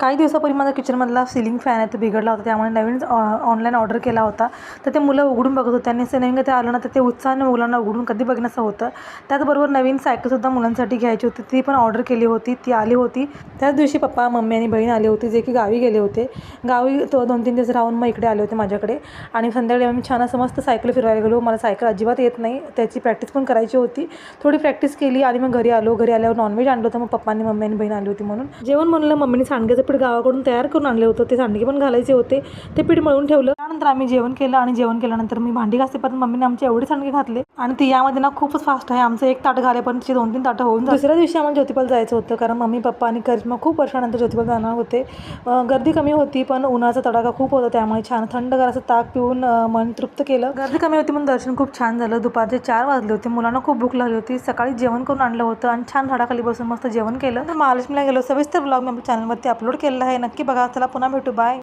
काही दिवसापूर्वी माझा किचनमधला सिलिंग फॅन आहे तो बिघडला होता, त्यामुळे नवीन ऑनलाईन ऑर्डर केला होता. तर ते मुलं उघडून बघत होते आणि नवीन कधी आलं ना तर ते उत्साहाने मुलांना उघडून कधी बघण्याचं होतं. त्याचबरोबर नवीन सायकलसुद्धा मुलांसाठी घ्यायची होती, ती पण ऑर्डर केली होती, ती आली होती. त्याच दिवशी पप्पा, मम्मी आणि बहीण आले होते, जे की गावी गेले होते. गावी तो 2-3 दिवस राहून मग इकडे आले होते माझ्याकडे. आणि संध्याकाळी आम्ही छान असं मस्त सायकल फिरवायला गेलो. मला सायकल अजिबात येत नाही, त्याची प्रॅक्टिस पण करायची होती. थोडी प्रॅक्टिस केली आणि मग घरी आलो. घरी आल्यावर नॉनव्हेज आणलं होतं, मग पप्पांनी, मम्मी आणि बहीण आली होती म्हणून जेवण म्हणलं. मम्मीने सांडग्याचं पीठ गावाकडून तयार करून आणले होतं, ते सांडगे पण घालायचे होते, ते पीठ मळून ठेवलं. त्यानंतर आम्ही जेवण केलं आणि जेवण केल्यानंतर मी भांडी घासेपर्यंत मम्मीने आमचे एवढे सांडगे घातले. आणि ती यामध्ये ना खूपच फास्ट आहे, आमचं एक ताट घालेपर्यंत 2-3 ताटं होऊन. दुसऱ्या दिवशी आम्हाला ज्योतिबाला जायचं होतं, कारण मम्मी, पप्पा आणि करिश्मा खूप वर्षानंतर ज्योतिबाला जाणार होते. गर्दी कमी होती, पण उन्हाचा तडाखा खूप होता, त्यामुळे छान थंडगार असं ताक पिऊन मन तृप्त केलं. गर्दी कमी होती म्हणून दर्शन खूप छान झालं. दुपारचे 4 वाजले होते, मुलांना खूप भूक लागली होती. सकाळी जेवण करून आणलं होतं आणि छान झाडाखाली बसून मस्त जेवण केलं. तर महालक्ष्मीला गेलो. सविस्तर ब्लॉग मी आपल्या चॅनलवरती अपलोड केलेला आहे, नक्की बघा. चला पुन्हा भेटू, बाय.